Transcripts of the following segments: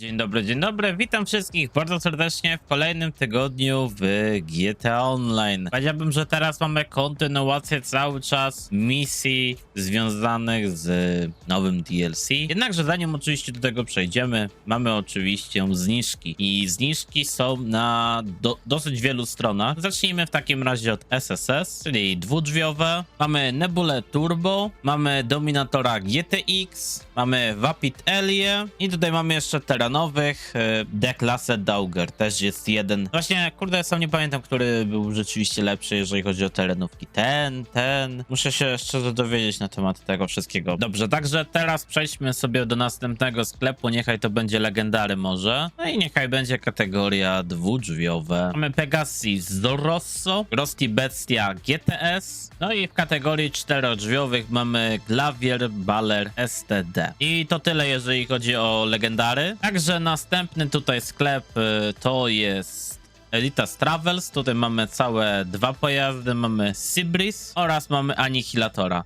Dzień dobry, witam wszystkich bardzo serdecznie w kolejnym tygodniu w GTA Online. Powiedziałbym, że teraz mamy kontynuację cały czas misji związanych z nowym DLC. Jednakże zanim oczywiście do tego przejdziemy, mamy oczywiście zniżki. I zniżki są na dosyć wielu stronach. Zacznijmy w takim razie od SSS, czyli dwudrzwiowe. Mamy Nebulę Turbo, mamy Dominatora GTX, mamy Vapid Elie i tutaj mamy jeszcze terenowych D-klasę Dauger, też jest jeden. Właśnie, kurde, sam nie pamiętam, który był rzeczywiście lepszy, jeżeli chodzi o terenówki. Ten. Muszę się szczerze dowiedzieć na temat tego wszystkiego. Dobrze, także teraz przejdźmy sobie do następnego sklepu. Niechaj to będzie legendary może. No i niechaj będzie kategoria dwudrzwiowe. Mamy Pegasi Zorrosso, Rosti Bestia GTS. No i w kategorii czterodrzwiowych mamy Glavier Baller STD. I to tyle, jeżeli chodzi o legendary. Także następny tutaj sklep to jest Elitas Travels. Tutaj mamy całe dwa pojazdy. Mamy Sibris oraz mamy Anihilatora.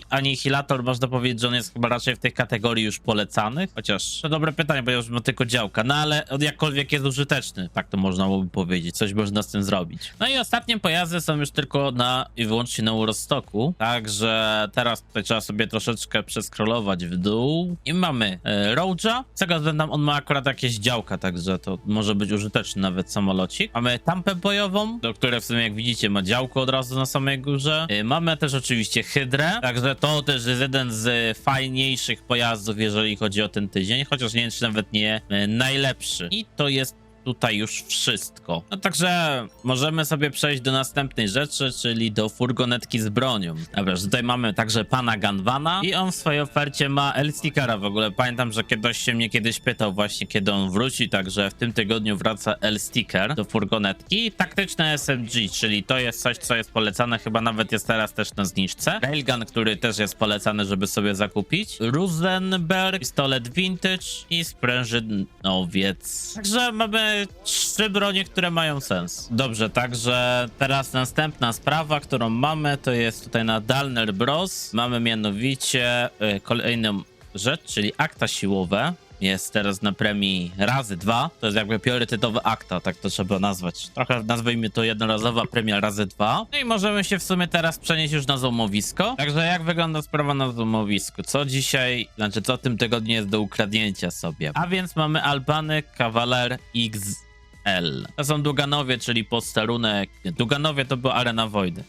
Anihilator, można powiedzieć, że on jest chyba raczej w tej kategorii już polecanych. Chociaż to dobre pytanie, bo już ma tylko działka. No ale jakkolwiek jest użyteczny, tak to można byłoby powiedzieć. Coś można z tym zrobić. No i ostatnie pojazdy są już tylko i wyłącznie na Urostocku. Także teraz tutaj trzeba sobie troszeczkę przeskrolować w dół. I mamy Roadja. Z tego względu on ma akurat jakieś działka, także to może być użyteczny nawet samolocik. Mamy Tampę bojową, do której w sumie jak widzicie ma działko od razu na samej górze. Mamy też oczywiście Hydrę. Także to też jest jeden z fajniejszych pojazdów, jeżeli chodzi o ten tydzień, chociaż nie wiem, czy nawet nie najlepszy. I to jest tutaj już wszystko. No także możemy sobie przejść do następnej rzeczy, czyli do furgonetki z bronią. Dobra, tutaj mamy także pana Ganvana i on w swojej ofercie ma L-Stickera w ogóle. Pamiętam, że ktoś się mnie kiedyś pytał właśnie, kiedy on wróci, także w tym tygodniu wraca L-Sticker do furgonetki. Taktyczne SMG, czyli to jest coś, co jest polecane, chyba nawet jest teraz też na zniżce. Railgun, który też jest polecany, żeby sobie zakupić. Rosenberg, pistolet vintage i sprężynowiec. Także mamy trzy bronie, które mają sens. Dobrze, także teraz następna sprawa, którą mamy, to jest tutaj na Dalner Bros. Mamy mianowicie kolejną rzecz, czyli akta siłowe. Jest teraz na premii razy 2. To jest jakby priorytetowe akta, tak to trzeba nazwać. Trochę nazwijmy to jednorazowa premia razy 2. No i możemy się w sumie teraz przenieść już na złomowisko. Także jak wygląda sprawa na złomowisku? Co dzisiaj, co w tym tygodniu jest do ukradnięcia sobie? A więc mamy Albany Cavalier XL. To są Duganowie, czyli posterunek. Duganowie to była Arena Wojny.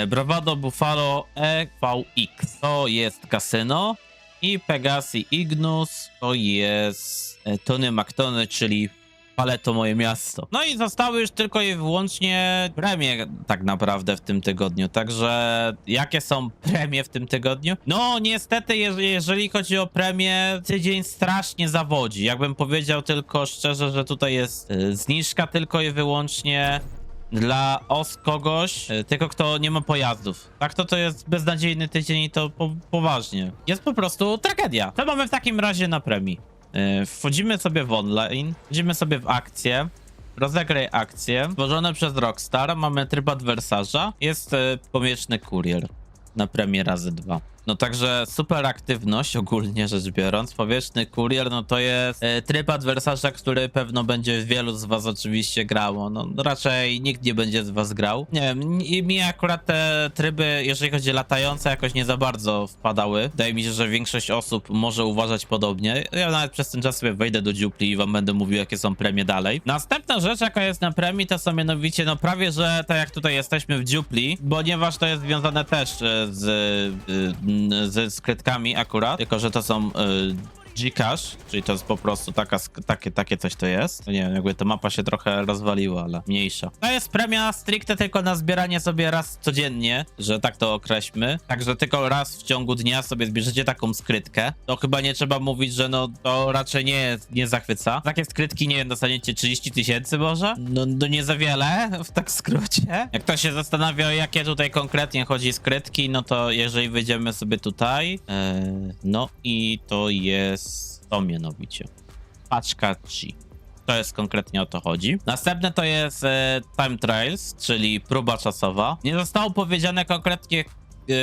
Bravado Buffalo EVX. To jest kasyno. I Pegasi Ignus to jest Tony McTony, czyli Paleto moje miasto. No i zostały już tylko i wyłącznie premie tak naprawdę w tym tygodniu. Także jakie są premie w tym tygodniu? No niestety, jeżeli chodzi o premie, tydzień strasznie zawodzi. Jakbym powiedział tylko szczerze, że tutaj jest zniżka tylko i wyłącznie dla kogoś, tylko kto nie ma pojazdów. Tak to jest beznadziejny tydzień i to poważnie. Jest po prostu tragedia. To mamy w takim razie na premii. Wchodzimy sobie w online, wchodzimy sobie w akcję, rozegraj akcję, stworzone przez Rockstar, mamy tryb adwersarza, jest pomieczny kurier na premię razy 2. No także super aktywność ogólnie rzecz biorąc. Powierzchny kurier, no to jest tryb adwersarza, który pewno będzie wielu z was oczywiście grało. No raczej nikt nie będzie z was grał. Nie wiem, mi akurat te tryby, jeżeli chodzi o latające, jakoś nie za bardzo wpadały. Wydaje mi się, że większość osób może uważać podobnie. Ja nawet przez ten czas sobie wejdę do dziupli i wam będę mówił, jakie są premie dalej. Następna rzecz, jaka jest na premii, to są mianowicie, no prawie, że tak jak tutaj jesteśmy w dziupli, ponieważ to jest związane też ze skrytkami akurat, tylko że to są Gcash, czyli to jest po prostu takie coś to jest. To nie wiem, jakby ta mapa się trochę rozwaliła, ale mniejsza. To jest premia stricte tylko na zbieranie sobie raz codziennie, że tak to określmy. Także tylko raz w ciągu dnia sobie zbierzecie taką skrytkę. To chyba nie trzeba mówić, że no to raczej nie zachwyca. Takie skrytki, nie wiem, dostaniecie 30 000 może? No nie za wiele, w tak skrócie. Jak ktoś się zastanawia, o jakie tutaj konkretnie chodzi skrytki, no to jeżeli wyjdziemy sobie tutaj, no i to jest to mianowicie paczka G. To jest konkretnie o to chodzi. Następne to jest Time Trials, czyli próba czasowa. Nie zostało powiedziane konkretnie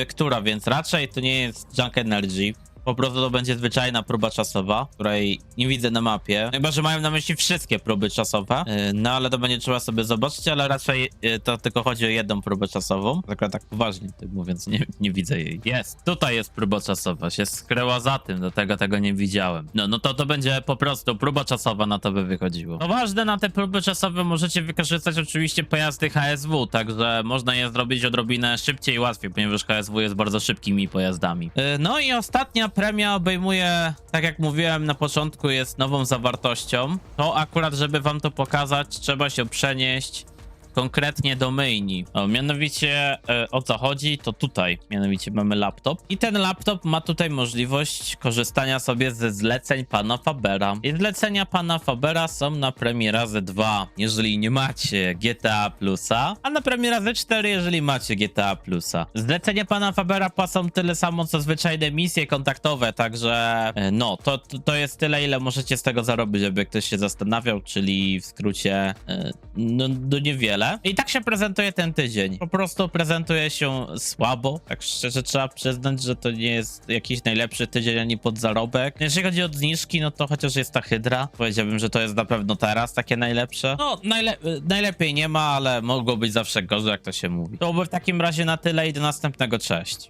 która, więc raczej to nie jest Junk Energy. Po prostu to będzie zwyczajna próba czasowa, której nie widzę na mapie. Chyba, że mają na myśli wszystkie próby czasowe. No ale to będzie trzeba sobie zobaczyć, ale raczej to tylko chodzi o jedną próbę czasową. Tak poważnie tak mówiąc, nie widzę jej. Jest, tutaj jest próba czasowa, się skryła za tym, do tego nie widziałem. No to będzie po prostu próba czasowa, na to by wychodziło. No ważne, na te próby czasowe możecie wykorzystać oczywiście pojazdy HSW, także można je zrobić odrobinę szybciej i łatwiej, ponieważ HSW jest bardzo szybkimi pojazdami. No i ostatnia premia obejmuje, tak jak mówiłem na początku, jest nową zawartością. To akurat, żeby wam to pokazać, trzeba się przenieść konkretnie do myjni. Mianowicie o co chodzi, to tutaj mianowicie mamy laptop i ten laptop ma tutaj możliwość korzystania sobie ze zleceń pana Fabera. I zlecenia pana Fabera są na premię razy 2, jeżeli nie macie GTA Plusa, a na premię razy 4, jeżeli macie GTA Plusa. Zlecenia pana Fabera płacą tyle samo co zwyczajne misje kontaktowe, także no, to jest tyle, ile możecie z tego zarobić, żeby ktoś się zastanawiał, czyli w skrócie no niewiele. I tak się prezentuje ten tydzień. Po prostu prezentuje się słabo. Tak szczerze trzeba przyznać, że to nie jest jakiś najlepszy tydzień ani pod zarobek. Jeżeli chodzi o zniżki, no to chociaż jest ta Hydra. Powiedziałbym, że to jest na pewno teraz takie najlepsze. No, najlepiej nie ma, ale mogło być zawsze gorzej, jak to się mówi. To byłoby w takim razie na tyle i do następnego. Cześć.